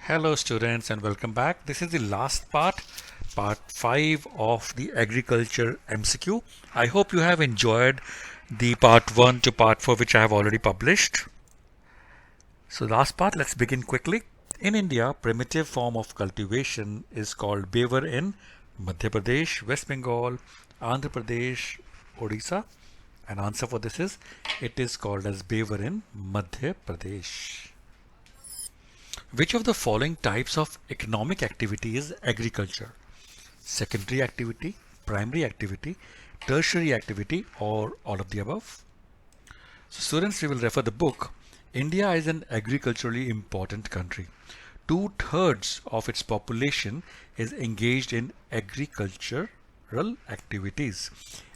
Hello students and welcome back. This is the last part 5 of the agriculture MCQ. I hope you have enjoyed the part 1 to part 4 which I have already published. So last part, let's begin quickly. In India, primitive form of cultivation is called bever in Madhya Pradesh, West Bengal, Andhra Pradesh, Odisha. And answer for this is it is called as bever in Madhya Pradesh. Which of the following types of economic activity is agriculture? Secondary activity, primary activity, tertiary activity, or all of the above? So students, we will refer the book. India is an agriculturally important country. Two-thirds of its population is engaged in agricultural activities.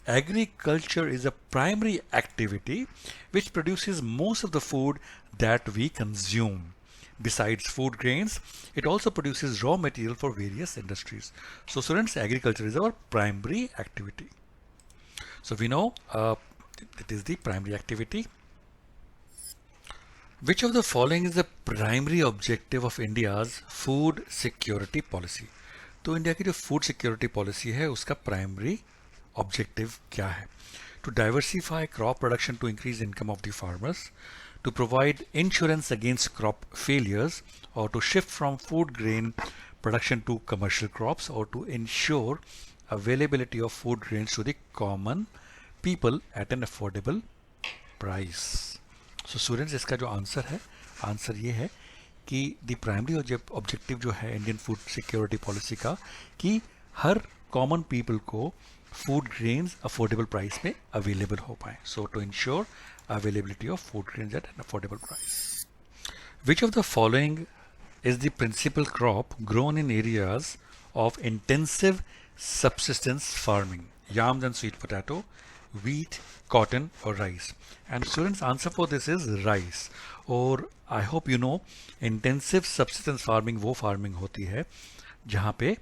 Agriculture is a primary activity which produces most of the food that we consume. Besides food grains, it also produces raw material for various industries. So students, agriculture is our primary activity. So we know it is the primary activity. Which of the following is the primary objective of India's food security policy? तो India की जो food security policy है उसका primary objective क्या है? To diversify crop production to increase income of the farmers, to provide insurance against crop failures, or to shift from food grain production to commercial crops, or to ensure availability of food grains to the common people at an affordable price. So students, इसका जो answer है, answer ये है कि the primary objective जो है Indian food security policy का कि हर कॉमन पीपल को फूड ग्रेन्स अफोर्डेबल प्राइस में अवेलेबल हो पाए. So to ensure availability of food grains at an affordable price. Which of the following is the principal crop grown in areas of intensive subsistence farming? Yams and sweet potato, wheat, cotton or rice? And students, answer for this is rice. और I hope you know intensive subsistence farming वो farming होती है जहाँ पे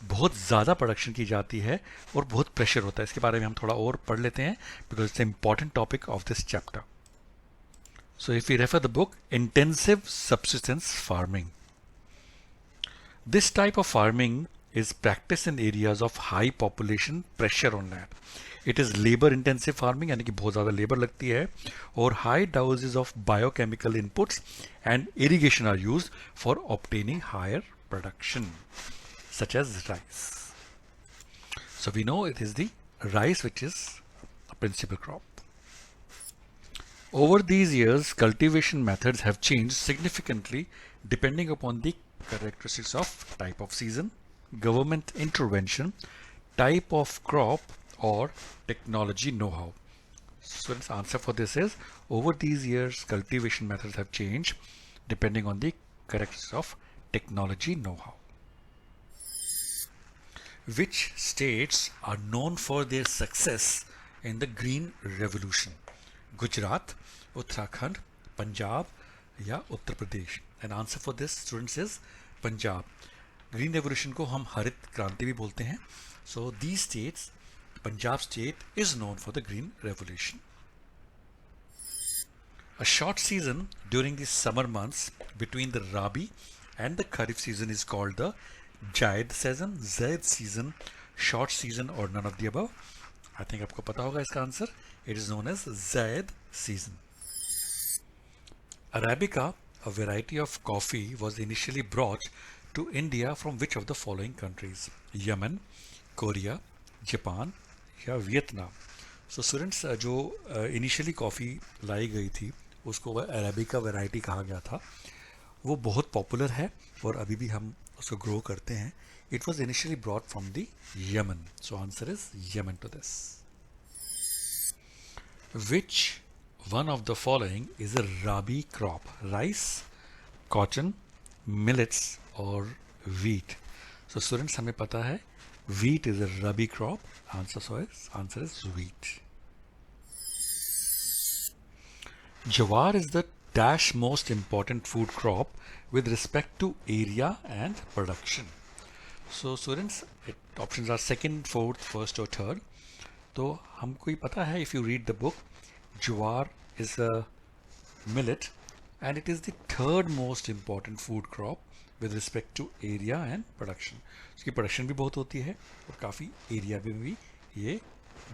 बहुत ज़्यादा production की जाती है और बहुत प्रेशर होता है. इसके बारे में हम थोड़ा और पढ़ लेते हैं because it's important topic of this chapter. So if you refer the book intensive subsistence farming, this type of farming is practiced in areas of high population pressure on land. It is labor intensive farming यानी कि बहुत ज़्यादा labour लगती है और high doses of biochemical inputs and irrigation are used for obtaining higher production such as rice. So we know it is the rice which is a principal crop. Over these years, cultivation methods have changed significantly depending upon the characteristics of type of season, government intervention, type of crop or technology know-how. So its answer for this is over these years cultivation methods have changed depending on the characteristics of technology know-how. Which states are known for their success in the Green Revolution? Gujarat, Uttarakhand, Punjab या Uttar Pradesh? And answer for this students is Punjab. Green revolution को हम हरित क्रांति भी बोलते हैं. So these states, Punjab state is known for the Green Revolution. A short season during the summer months between the Rabi and the Kharif season is called the Zaid season, short season or none of the above? I think आपको पता होगा इसका answer. It is known as Zaid season. Arabica, a variety of coffee, was initially brought to India from which of the following countries? Yemen, Korea, Japan या Vietnam? So students, जो initially coffee लाई गई थी उसको arabica variety कहा गया था. वो बहुत पॉपुलर है और अभी भी हम उसको ग्रो करते हैं. It was initially brought from the Yemen. So answer is Yemen to this. Which one of the following is a Rabi crop? Rice, cotton, millets or wheat? So students, हमें पता है wheat is a Rabi crop. Answer is wheat. Jawar is the dash most important food crop with respect to area and production. So students, options are second, fourth, first or third. तो हमको ही पता है, if you read the book, Jawar is a millet and it is the third most important food crop with respect to area and production. उसकी production भी बहुत होती है और काफ़ी एरिया में भी ये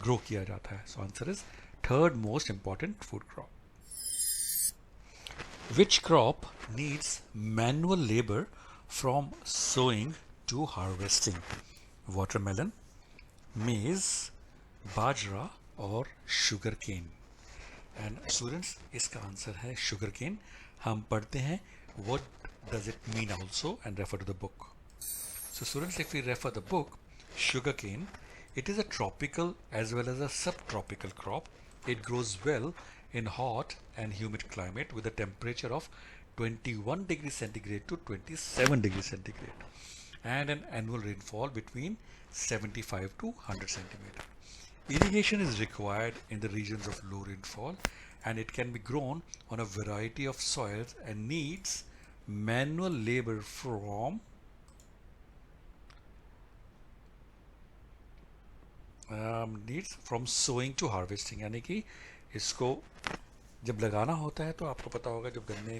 ग्रो किया जाता है। So answer is third most important food crop. Which crop needs manual labor from sowing to harvesting? Watermelon, maize, bajra or sugarcane? And students, इसका आंसर है sugarcane। हम पढ़ते हैं what does it mean also and refer to the book. So students, if we refer the book, sugarcane, it is a tropical as well as a subtropical crop. It grows well in hot and humid climate with a temperature of 21 degrees centigrade to 27 degrees centigrade and an annual rainfall between 75 to 100 centimeter. Irrigation is required in the regions of low rainfall and it can be grown on a variety of soils and needs manual labor from needs from sowing to harvesting। यानी कि इसको जब लगाना होता है तो आपको पता होगा जब गन्ने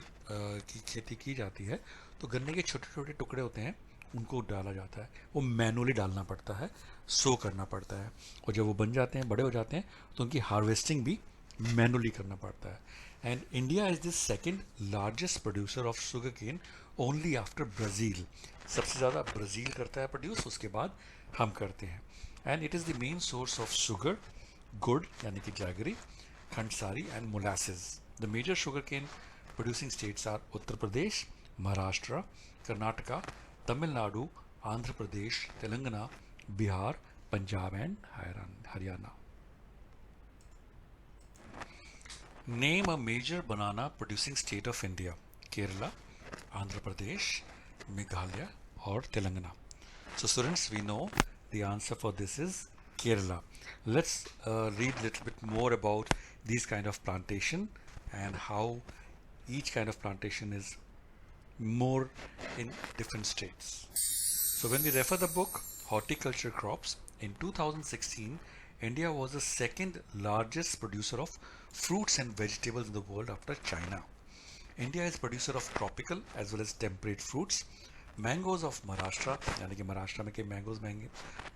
की खेती की जाती है तो गन्ने के छोटे छोटे टुकड़े होते हैं, उनको डाला जाता है, वो मैनुअली डालना पड़ता है, सो करना पड़ता है, और जब वो बन जाते हैं, बड़े हो जाते हैं, तो उनकी हार्वेस्टिंग भी मैनुअली करना पड़ता है। And India is the second largest producer of sugarcane only after Brazil. सबसे ज़्यादा ब्राज़ील करता है प्रोड्यूस, उसके बाद हम करते हैं। And it is the main source of sugar, गुड़ यानी कि jaggery, khandsari and molasses. The major sugarcane producing states are Uttar Pradesh, Maharashtra, Karnataka, Tamil Nadu, Andhra Pradesh, Telangana, Bihar, Punjab and Haryana. Name a major banana producing state of India. Kerala, Andhra Pradesh, Meghalaya or Telangana. So students, we know the answer for this is Kerala. Let's read a little bit more about these kind of plantation and how each kind of plantation is more in different states. So when we refer the book Horticulture Crops, in 2016 India was the second largest producer of fruits and vegetables in the world after China. India is producer of tropical as well as temperate fruits. Mangoes of Maharashtra, यानी कि महाराष्ट्र में के mangoes महंगे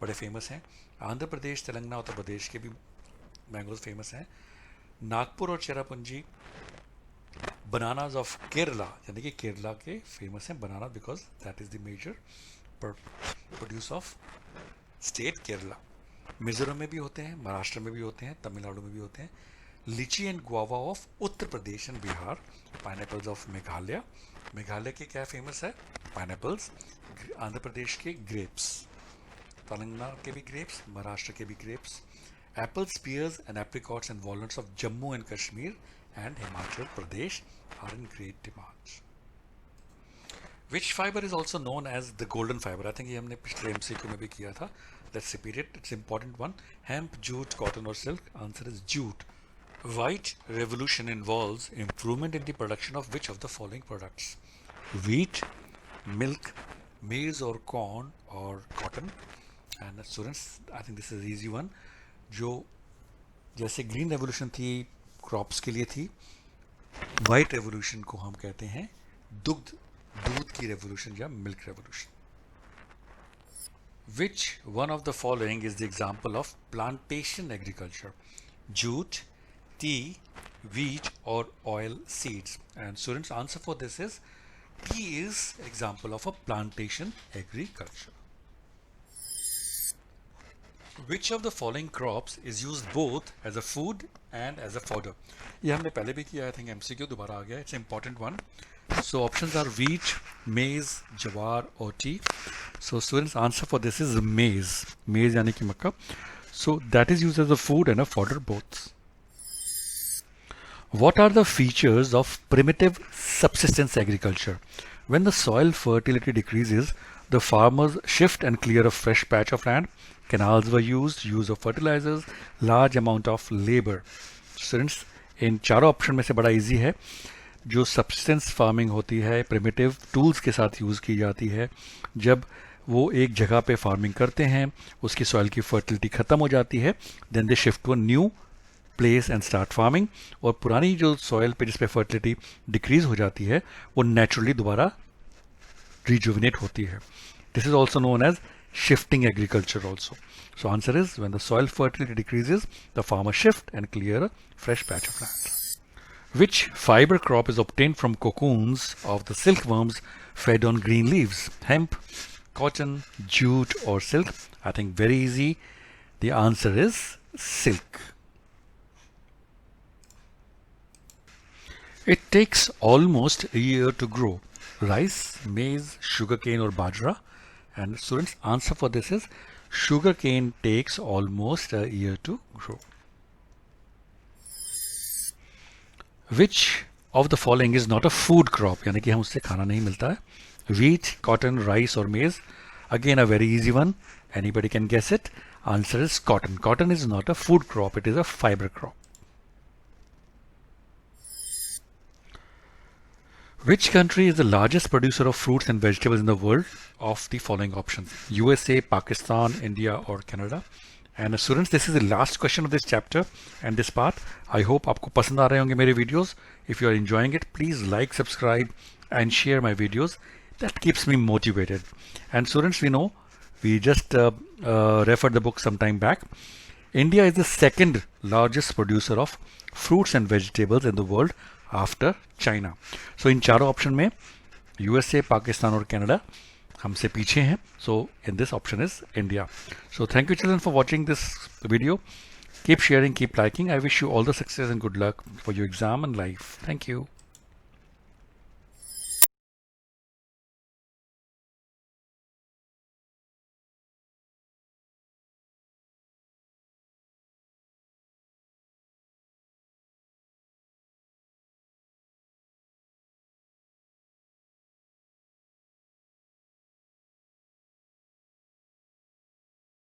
बड़े famous हैं। आंध्र प्रदेश, तेलंगाना, उत्तर प्रदेश के भी mangoes famous हैं। नागपुर और चेरापूंजी बनानाज ऑफ केरला, यानी कि केरला के फेमस हैं banana because that is the major produce of state Kerala. Mizoram में भी होते हैं, महाराष्ट्र में भी होते हैं, तमिलनाडु में भी होते हैं। लीची and guava of Uttar Pradesh and Bihar. Pineapples of Meghalaya, Meghalaya के क्या फेमस है? पाइनएप्पल्स। आंध्र प्रदेश के ग्रेप्स, तेलंगाना के भी ग्रेप्स, महाराष्ट्र के भी grapes. Apples, pears and apricots and walnuts of Jammu and Kashmir and Himachal Pradesh are in great demand. Which fiber is also known as the golden fiber? I think ये हमने पिछले MCQ में भी किया था. Let's repeat it. It's an important one. Hemp, jute, cotton or silk? Answer is jute. White revolution involves improvement in the production of which of the following products? Wheat, milk, maize or corn or cotton? And students, I think this is an easy one. जो जैसे green revolution थी crops के लिए थी, white revolution को हम कहते हैं दूध की रेवोल्यूशन या milk revolution. Which one of the following is the example of plantation agriculture? Jute, tea, wheat or oil seeds? And students, answer for this is tea is example of a plantation agriculture. Which of the following crops is used both as a food and as a fodder? ये हमने पहले भी किया, I think MCQ दोबारा आ गया. It's an important one. So options are wheat, maize, jawar or tea. So students, answer for this is maize. Maize यानी कि मक्का. So that is used as a food and a fodder both. What are the features of primitive subsistence agriculture? When the soil fertility decreases, the farmers shift and clear a fresh patch of land. Canals were used, use of fertilizers, large amount of labor. Students, इन चारों option में से बड़ा easy है जो subsistence farming होती है, primitive tools के साथ यूज़ की जाती है। जब वो एक जगह पे फार्मिंग करते हैं, उसकी सॉइल की फर्टिलिटी ख़त्म हो जाती है, then they shift to a new place and start farming. और पुरानी जो सॉइल पे जिस पे फर्टिलिटी डिक्रीज हो जाती है वो नेचुरली दोबारा rejuvenate होती है. This is also known as shifting agriculture also. So answer is when the soil fertility decreases, the farmer shift and clear a fresh patch of land. Which fiber crop is obtained from cocoons of the silkworms fed on green leaves? Hemp, cotton, jute or silk? I think very easy. The answer is silk. It takes almost a year to grow. Rice, maize, sugarcane or bajra? And students, answer for this is sugarcane takes almost a year to grow. Which of the following is not a food crop? यानी कि हम उससे खाना नहीं मिलता है. Wheat, cotton, rice or maize? Again a very easy one. Anybody can guess it. Answer is cotton. Cotton is not a food crop. It is a fiber crop. Which country is the largest producer of fruits and vegetables in the world? Of the following options: USA, Pakistan, India or Canada. And students, this is the last question of this chapter and this part. I hope आपको पसंद आ रहे होंगे मेरे videos. If you are enjoying it, please like, subscribe and share my videos. That keeps me motivated. And students, we just referred the book some time back. India is the second largest producer of fruits and vegetables in the world after China. So in चारों option में USA, Pakistan और Canada हमसे पीछे हैं. So in this option is India. So thank you children for watching this video. Keep sharing, keep liking. I wish you all the success and good luck for your exam and life. Thank you.